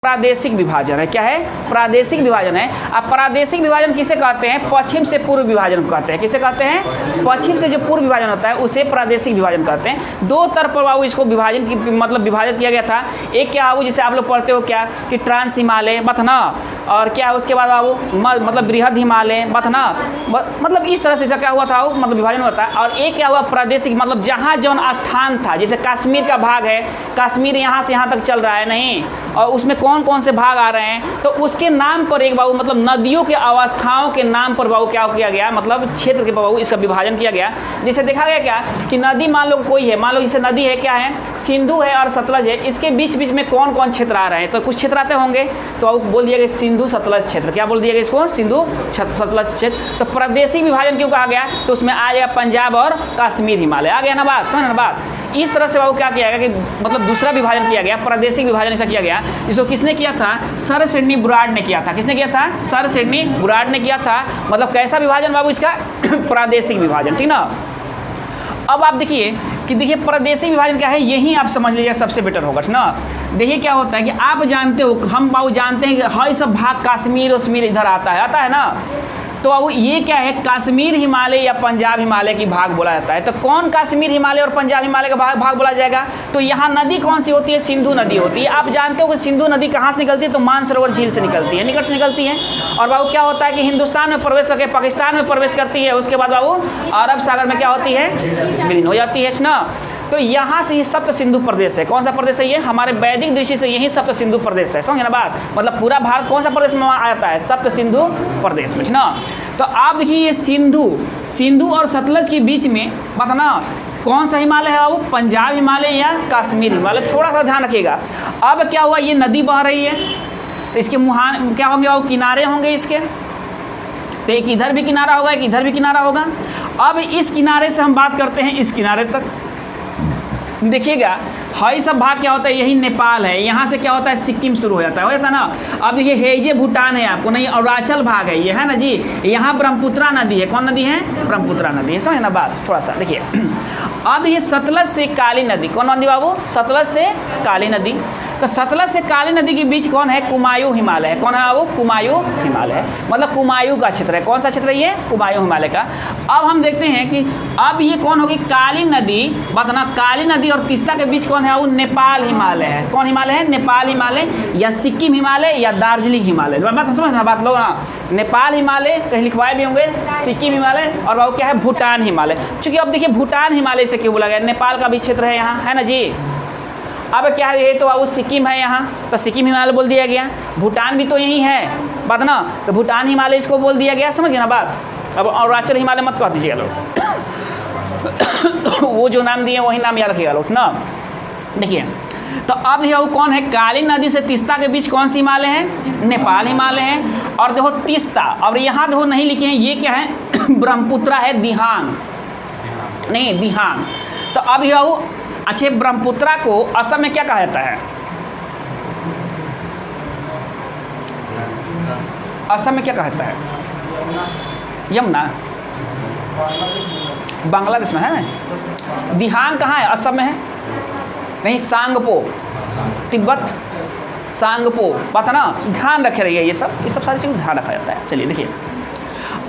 प्रादेशिक विभाजन है। क्या है? प्रादेशिक विभाजन है। अब प्रादेशिक विभाजन किसे कहते हैं? पश्चिम से पूर्व विभाजन कहते हैं। किसे कहते हैं? पश्चिम से जो पूर्व विभाजन होता है उसे प्रादेशिक विभाजन कहते हैं। दो तरफ पर बाबू इसको विभाजन की मतलब विभाजित किया गया था। एक क्या बाबू, जिसे आप लोग पढ़ते हो क्या कि ट्रांस हिमालय बथना, और क्या उसके बाद बाबू मतलब बृहद हिमालय बथना, मतलब इस तरह से क्या हुआ था वो मतलब विभाजन होता है। और एक क्या हुआ प्रादेशिक, मतलब जहाँ जौन स्थान था, जैसे कश्मीर का भाग है, कश्मीर यहाँ से यहाँ तक चल रहा है नहीं, और उसमें कौन कौन से भाग आ रहे हैं, तो उसके नाम पर एक बाबू मतलब नदियों के अवस्थाओं के नाम पर बाबू क्या किया गया, मतलब क्षेत्र के बाबू इसका विभाजन किया गया। जैसे देखा गया क्या कि नदी मान लो कोई है, मान लो जैसे नदी है क्या है, सिंधु है और सतलज है, इसके बीच बीच में कौन कौन क्षेत्र आ रहे हैं, तो कुछ क्षेत्र आते होंगे, तो बोल दिया गया सिंधु सतलज क्षेत्र। क्या बोल दिया गया इसको? सिंधु सतलज क्षेत्र। तो प्रादेशिक विभाजन क्यों कहा गया? तो उसमें आ गया पंजाब और कश्मीर हिमालय, आ गया ना बात, समझ ना बात। इस तरह से बाबू क्या किया गया कि मतलब दूसरा विभाजन किया गया, प्रादेशिक विभाजन ऐसा किया गया, जिसको किसने किया था? सर सिडनी बुराड ने किया था। किसने किया था? सर सिडनी बुराड ने किया था। मतलब कैसा विभाजन बाबू इसका? प्रादेशिक विभाजन, ठीक ना। अब आप देखिए कि देखिए प्रादेशिक विभाजन क्या है, यही आप समझ लीजिए सबसे बेटर होगा, ठीक ना। देखिए क्या होता है कि आप जानते हो, हम बाबू जानते हैं कि हर सब भाग कश्मीर वश्मीर इधर आता है ना, तो अब ये क्या है, कश्मीर हिमालय या पंजाब हिमालय की भाग बोला जाता है। तो कौन कश्मीर हिमालय और पंजाब हिमालय का भाग बोला जाएगा? तो यहाँ नदी कौन सी होती है? सिंधु नदी होती है। आप जानते हो कि सिंधु नदी कहाँ से निकलती है? तो मानसरोवर झील से निकलती है, निकट से निकलती है। और बाबू क्या होता है कि हिंदुस्तान में प्रवेश करके पाकिस्तान में प्रवेश करती है, उसके बाद बाबू अरब सागर में क्या होती है? विलीन हो जाती है ना। तो यहाँ से ये सप्त सिंधु प्रदेश है। कौन सा प्रदेश है ये? हमारे वैदिक दृष्टि से यही सप्त सिंधु प्रदेश है, समझे ना बात। मतलब पूरा भारत कौन सा प्रदेश में आ जाता है? सप्त सिंधु प्रदेश में, ठीक ना। तो आप देखिए ये सिंधु और सतलज के बीच में बताना कौन सा हिमालय है? वो पंजाब हिमालय या कश्मीर हिमालय, थोड़ा सा ध्यान रखिएगा। अब क्या हुआ, ये नदी बह रही है, तो इसके मुहान क्या होंगे? वो किनारे होंगे इसके, तो एक इधर भी किनारा होगा, एक इधर भी किनारा होगा। अब इस किनारे से हम बात करते हैं इस किनारे तक। देखिएगा हाई सब भाग क्या होता है? यही नेपाल है, यहाँ से क्या होता है? सिक्किम शुरू हो जाता है ना। अब देखिए हेजे भूटान है आपको नहीं, अरुणाचल भाग है ये, है ना जी। यहाँ ब्रह्मपुत्रा नदी है। कौन नदी है? ब्रह्मपुत्रा नदी है, समझे ना बात थोड़ा सा। देखिए अब ये सतलज से काली नदी, कौन नदी बाबू? सतलज से काली नदी। तो सतलज से काली नदी के बीच कौन है? कुमायूं हिमालय है। कौन है बाबू? कुमायूं हिमालय है, मतलब कुमायूं का क्षेत्र है। कौन सा क्षेत्र है ये? कुमायूं हिमालय का। अब हम देखते हैं कि अब ये कौन होगी? काली नदी, बताना काली नदी और तीस्ता के बीच कौन है? वो नेपाल हिमालय है। कौन हिमालय है? नेपाल हिमालय या सिक्किम हिमालय या दार्जिलिंग हिमालय। बात समझना बात लोग ना, नेपाल हिमालय कहीं लिखवाए भी होंगे, सिक्किम हिमालय, और बाबू क्या है? भूटान हिमालय। चूंकि अब देखिए भूटान हिमालय से क्यों बोला गया? नेपाल का भी क्षेत्र है यहाँ, है ना जी। अब क्या है ये? तो बाबू सिक्किम है यहाँ, तो सिक्किम हिमालय बोल दिया गया। भूटान भी तो यही है बात ना, तो भूटान हिमालय इसको बोल दिया गया, समझ गए ना बात। अब अरुणाचल हिमालय मत कह दीजिएगा लोग वो जो नाम दिए वही नाम याद रखिएगा लोग ना। देखिए तो अब देखो कौन है? काली नदी से तीस्ता के बीच कौन सी हिमालय है? नेपाल हिमालय है। और देखो तीस्ता, और यहाँ देखो नहीं लिखे हैं, ये क्या है? ब्रह्मपुत्रा है, दिहांग नहीं, दिहांग। तो अब यह अच्छे ब्रह्मपुत्रा को असम में क्या कहा जाता है? असम में क्या कहा जाता है? यमुना, बांग्लादेश में है। दिहांग कहाँ है? असम में है नहीं, सांगपो, तिब्बत, सांगपो, पता ना, ध्यान रखे रहिए ये सब सारी चीज़ ध्यान रखा जाता है। चलिए देखिए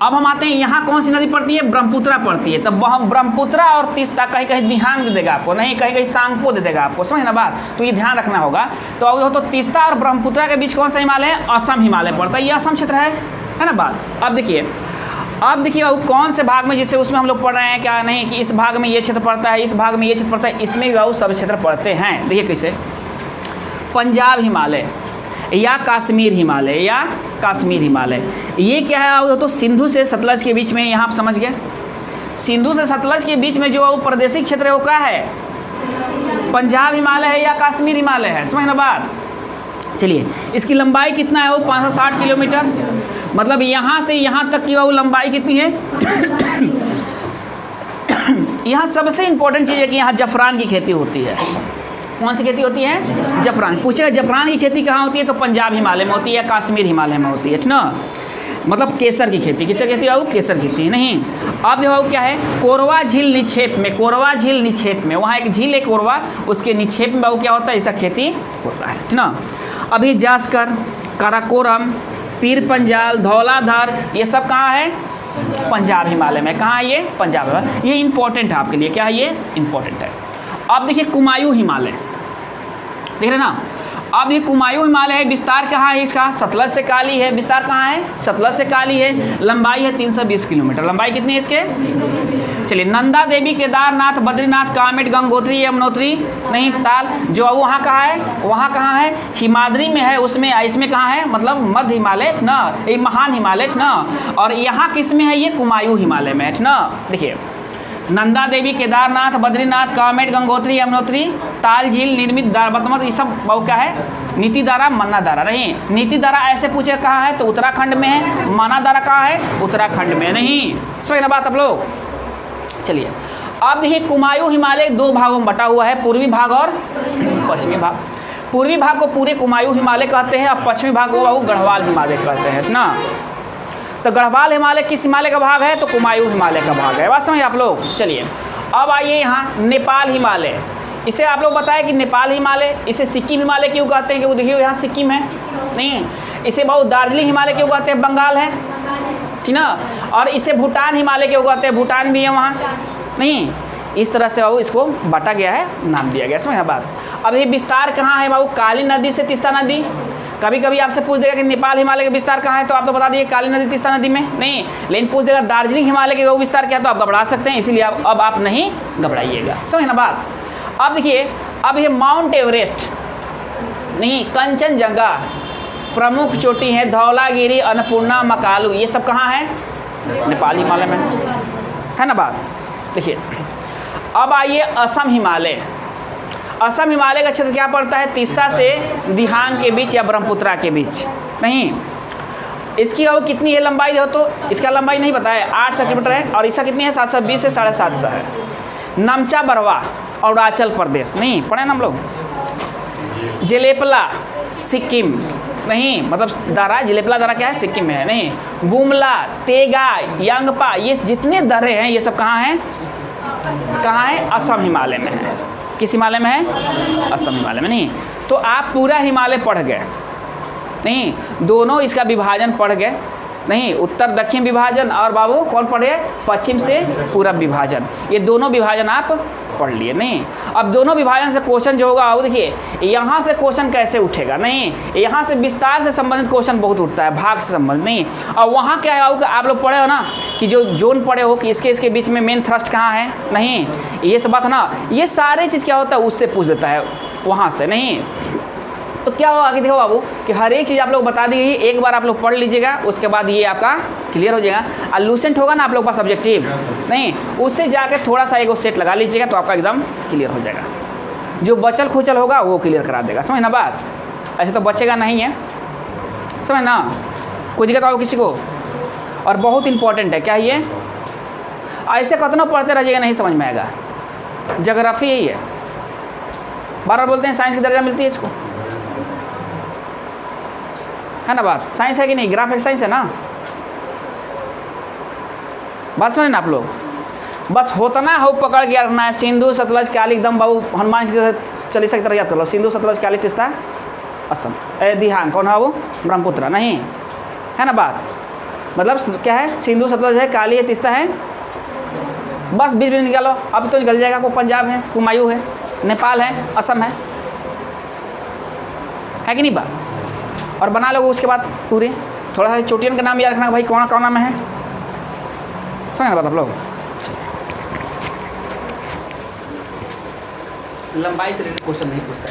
अब हम आते हैं, यहाँ कौन सी नदी पड़ती है? ब्रह्मपुत्रा पड़ती है। तब वह ब्रह्मपुत्रा और तीस्ता कहीं कहीं दिहांग दे देगा आपको, नहीं कहीं कहीं सांगपो दे देगा आपको, समझ ना बात। तो ये ध्यान रखना होगा। तो अब तो तीस्ता और ब्रह्मपुत्रा के बीच कौन सा हिमालय है? असम हिमालय पड़ता है, ये असम क्षेत्र है ना बात। अब देखिए बाबू कौन से भाग में, जिससे उसमें हम लोग पढ़ रहे हैं क्या नहीं कि इस भाग में ये क्षेत्र पड़ता है, इस भाग में ये क्षेत्र पड़ता है, इसमें भी बाबू सब क्षेत्र पड़ते हैं। देखिए कैसे? पंजाब हिमालय या कश्मीर हिमालय या कश्मीर हिमालय, ये क्या है? तो सिंधु से सतलज के बीच में, यहाँ आप समझ गए, सिंधु से सतलज के बीच में जो वो प्रादेशिक क्षेत्र है वो क्या है? पंजाब हिमालय है या कश्मीर हिमालय है, समझ ना बात। चलिए इसकी लंबाई कितना है? वो 560 किलोमीटर। मतलब यहाँ से यहाँ तक की वो लंबाई कितनी है? यहाँ सबसे इंपॉर्टेंट चीज़ है कि यहाँ जफरान की खेती होती है। कौन सी खेती होती है? जफरान। पूछेगा जफरान की खेती कहाँ होती है? तो पंजाब हिमालय में होती है या कश्मीर हिमालय में होती है ना। मतलब केसर की खेती, किसकी खेती है? केसर की खेती नहीं। अब देखो क्या है? कोरवा झील निक्षेप में, कोरवा झील निक्षेप में, वहाँ एक झील है कोरवा, उसके निक्षेप में बाबू क्या होता है? ऐसा खेती होता है ना। अभी जास्कर, काराकोरम, पीर पंजाल, धौलाधर, ये सब कहाँ है? पंजाब हिमालय में। कहाँ है ये? पंजाब हिमालय। ये इंपॉर्टेंट है आपके लिए। क्या है ये? इंपॉर्टेंट है। अब देखिए कुमायूं हिमालय, देख रहे ना। अब ये कुमायूं हिमालय है, विस्तार कहाँ है इसका? सतलज से काली है। विस्तार कहाँ है? सतलज से काली है। लंबाई है 320 किलोमीटर। लंबाई कितनी है इसके? चलिए, नंदा देवी, केदारनाथ, बद्रीनाथ, कामेट, गंगोत्री, यमुनोत्री, नहीं ताल, जो वहाँ कहाँ है? वहाँ कहाँ है? हिमाद्री में है। उसमें इसमें कहाँ है? मतलब मध्य हिमालय ना, ये महान हिमालय ना। और यहाँ किस में है? ये कुमायूं हिमालय में है ना। देखिए, नंदा देवी, केदारनाथ, बद्रीनाथ, कामेट, गंगोत्री, यमुनोत्री, ताल झील, निर्मित दारावतमत, ये सब वो क्या है? नीति दारा, मन्ना दारा। नहीं, नीति दारा ऐसे पूछे कहाँ है तो उत्तराखंड में है। मन्ना दारा कहाँ है? उत्तराखंड में। नहीं समझ ना बात आप लोग। चलिए, अब देखिए कुमायूं हिमालय 2 भागों में बटा हुआ है, पूर्वी भाग और पश्चिमी भाग। पूर्वी भाग को पूरे कुमायूं हिमालय कहते हैं और पश्चिमी भाग को गढ़वाल हिमालय कहते हैं ना। तो गढ़वाल हिमालय किस हिमालय का भाग है? तो कुमायूं हिमालय का भाग है। बात समझिए आप लोग। चलिए, अब आइए यहाँ नेपाल हिमालय। इसे आप लोग बताएं कि नेपाल हिमालय, इसे सिक्किम हिमालय क्यों कहते हैं? क्योंकि देखिए यहाँ सिक्किम है। नहीं, इसे बहुत दार्जिलिंग हिमालय क्यों कहते हैं? बंगाल है, ठीक ना। और इसे भूटान हिमालय क्यों कहते हैं? भूटान भी है वहाँ। नहीं, इस तरह से बाबू इसको बांटा गया है, नाम दिया गया। समझ बात। अब ये विस्तार कहाँ है बाबू? काली नदी से तीस्ता नदी। कभी कभी आपसे पूछ देगा कि नेपाल हिमालय का विस्तार कहाँ है, तो आप तो बता दीजिए काली नदी, तीस्ता नदी में। नहीं, लेकिन पूछ देगा दार्जिलिंग हिमालय के वो विस्तार क्या है, तो आप घबरा सकते हैं। इसीलिए अब आप नहीं घबराइएगा। समझ ना बात। अब देखिए, अब ये माउंट एवरेस्ट, नहीं कंचनजंगा, प्रमुख चोटी है धौलागिरी, अन्नपूर्णा, मकालू, ये सब कहाँ है? नेपाल हिमालय में है ना बात। देखिए, अब आइए असम हिमालय। असम हिमालय का क्षेत्र क्या पड़ता है? तीस्ता से दिहांग के बीच या ब्रह्मपुत्रा के बीच। नहीं, इसकी वो कितनी है लंबाई? हो तो इसका लंबाई नहीं पता है, 800 किलोमीटर है। और इसका कितनी है? 720 से 750 है। नमचा बरवा, अरुणाचल प्रदेश। नहीं पढ़े ना हम लोग। जेलेपला, सिक्किम। नहीं, मतलब दारा, जिलेपला दारा क्या है? सिक्किम में है। नहीं, गुमला, तेगा, यांगपा, ये जितने दर्रे हैं ये सब कहाँ हैं? कहाँ है? असम हिमालय में है। किस हिमालय में है? असम हिमालय में। नहीं, तो आप पूरा हिमालय पढ़ गए। नहीं, दोनों इसका विभाजन पढ़ गए। नहीं, उत्तर दक्षिण विभाजन और बाबू कौन पढ़े? पश्चिम से पूरब विभाजन। ये दोनों विभाजन आप पढ़ लिए। नहीं, अब दोनों विभाजन से क्वेश्चन जो होगा वो देखिए, यहाँ से क्वेश्चन कैसे उठेगा? नहीं, यहाँ से विस्तार से संबंधित क्वेश्चन बहुत उठता है, भाग से संबंधित। नहीं, और वहाँ क्या है कि आप लोग पढ़े हो ना कि जो जोन पढ़े हो कि इसके बीच में मेन थ्रस्ट कहाँ है। नहीं, ये सब बात है ना, ये सारे चीज़ क्या होता है उससे पूछ देता है वहाँ से। नहीं, तो क्या होगा आगे देखो बाबू कि हर एक चीज़ आप लोग बता दी गई, एक बार आप लोग पढ़ लीजिएगा, उसके बाद ये आपका क्लियर हो जाएगा। और लूसेंट होगा ना आप लोग का सब्जेक्टिव, नहीं उससे जाके थोड़ा सा एक सेट लगा लीजिएगा तो आपका एकदम क्लियर हो जाएगा। जो बचल खुचल होगा वो क्लियर करा देगा। समझ ना बात, ऐसे तो बचेगा नहीं है। समझ ना, कोई दिक्कत आओ किसी को। और बहुत इंपॉर्टेंट है क्या ये, ऐसे कतना पढ़ते रहिएगा नहीं समझ में आएगा। ज्योग्राफी यही है, बार बार बोलते हैं साइंस की दर्जा मिलती है इसको, है ना बात। साइंस है कि नहीं? ग्राफ एक साइंस है ना। बात समझे ना आप लोग। बस होतना हो पकड़ के रखना है। सिंधु सतलज काली एकदम बाबू हनुमान जी चालीसा की तरह याद कर लो। सिंधु सतलज काली तीस्ता असम, दिहांग कौन है वो? ब्रह्मपुत्र। नहीं है ना बात, मतलब क्या है? सिंधु सतलज है, काली है, तीस्ता है। बस 20 मिनट निकालो, अब तो निकल जाएगा। को पंजाब है, कुमायूं है, नेपाल है, असम है कि नहीं बात। और बना लोगे उसके बाद पूरे थोड़ा सा चोटियन का नाम याद रखना भाई, कौन कौन में है। समझ बात आप लोग। लंबाई से रिलेटेड क्वेश्चन नहीं पूछता है।